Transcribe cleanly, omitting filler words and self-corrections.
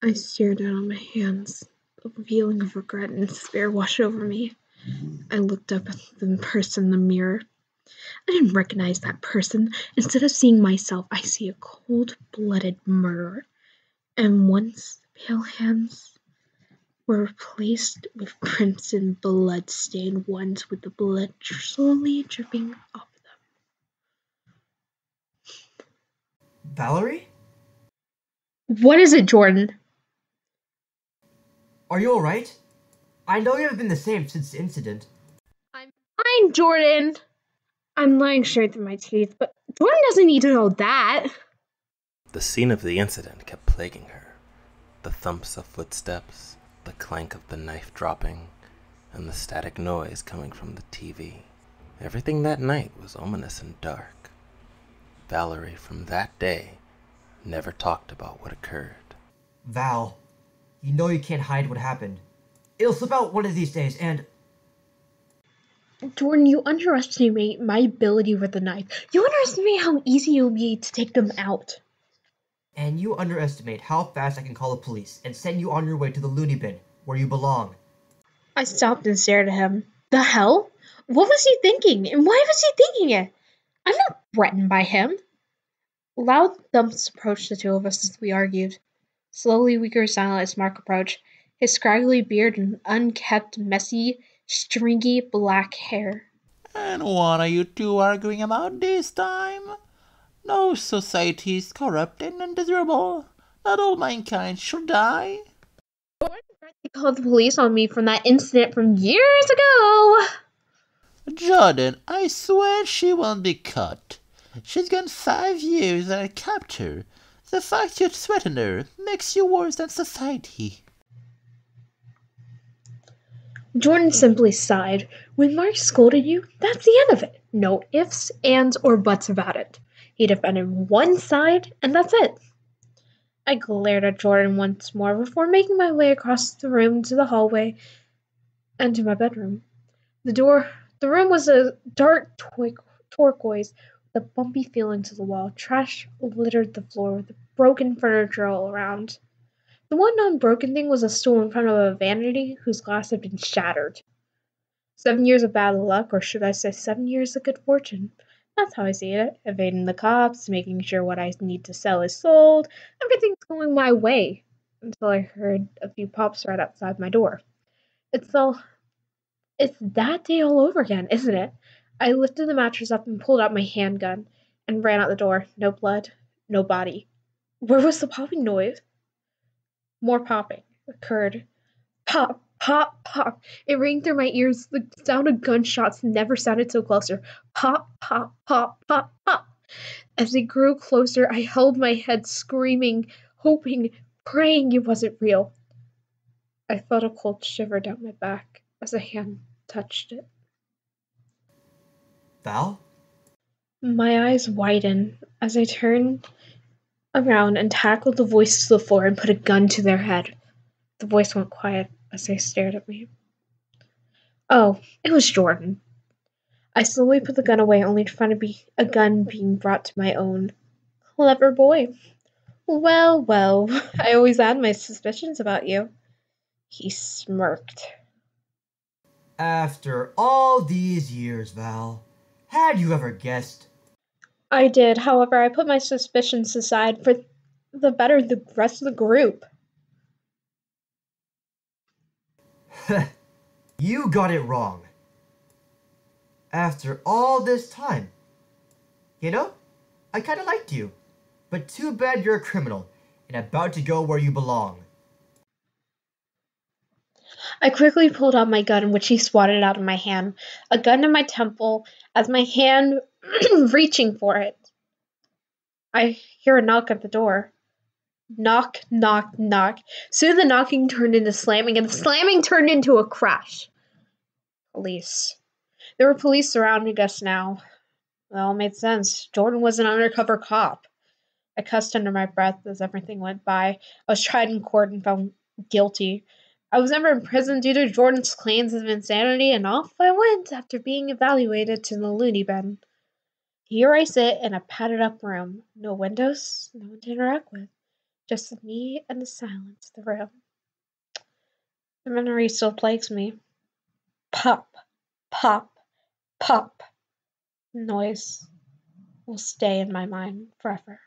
I stared down at my hands. A feeling of regret and despair washed over me. I looked up at the person in the mirror. I didn't recognize that person. Instead of seeing myself, I see a cold-blooded murderer. And once the pale hands were replaced with crimson blood-stained ones with the blood slowly dripping off them. Valerie? What is it, Jordan? Are you alright? I know you haven't been the same since the incident. I'm fine, Jordan. I'm lying straight through my teeth, but Jordan doesn't need to know that. The scene of the incident kept plaguing her. The thumps of footsteps, the clank of the knife dropping, and the static noise coming from the TV. Everything that night was ominous and dark. Valerie, from that day, never talked about what occurred. Val, you know you can't hide what happened. It'll slip out one of these days, and Jordan, you underestimate my ability with the knife. You underestimate how easy it will be to take them out. you underestimate how fast I can call the police and send you on your way to the loony bin, where you belong. I stopped and stared at him. The hell? What was he thinking? And why was he thinking it? I'm not threatened by him. Loud thumps approached the two of us as we argued. Slowly we grew silent as Mark approached, his scraggly beard and unkempt, messy, stringy black hair. And what are you two arguing about this time? No, society is corrupt and undesirable. Not all mankind should die. He called the police on me from that incident from years ago. Jordan, I swear she won't be caught. She's gone 5 years and I kept her. The fact you threatened her makes you worse than society. Jordan simply sighed. When Mark scolded you, that's the end of it. No ifs, ands, or buts about it. He defended one side, and that's it. I glared at Jordan once more before making my way across the room to the hallway and to my bedroom. The room was a dark turquoise with a bumpy feeling to the wall. Trash littered the floor with broken furniture all around. The one unbroken thing was a stool in front of a vanity whose glass had been shattered. 7 years of bad luck, or should I say 7 years of good fortune. That's how I see it. Evading the cops, making sure what I need to sell is sold. Everything's going my way. Until I heard a few pops right outside my door. It's that day all over again, isn't it? I lifted the mattress up and pulled out my handgun and ran out the door. No blood, no body. Where was the popping noise? More popping occurred. Pop, pop, pop. It rang through my ears. The sound of gunshots never sounded so closer. Pop, pop, pop, pop, pop. As they grew closer, I held my head, screaming, hoping, praying it wasn't real. I felt a cold shiver down my back as a hand touched it. Val? My eyes widened as I turned around and tackled the voice to the floor and put a gun to their head. The voice went quiet as they stared at me. Oh, it was Jordan. I slowly put the gun away, only to find a gun being brought to my own. Clever boy. Well, well, I always had my suspicions about you. He smirked. After all these years, Val, had you ever guessed? I did, however, I put my suspicions aside for the better of the rest of the group. You got it wrong. After all this time. You know, I kinda liked you. But too bad you're a criminal and about to go where you belong. I quickly pulled out my gun, which he swatted out of my hand, a gun to my temple, as my hand reaching for it. I hear a knock at the door. Knock, knock, knock. Soon the knocking turned into slamming, and the slamming turned into a crash. Police. There were police surrounding us now. Well, it made sense. Jordan was an undercover cop. I cussed under my breath as everything went by. I was tried in court and found guilty. I was never in prison due to Jordan's claims of insanity, and off I went after being evaluated to the loony bin. Here I sit in a padded up room. No windows, no one to interact with. Just me and the silence of the room. The memory still plagues me. Pop, pop, pop. Noise will stay in my mind forever.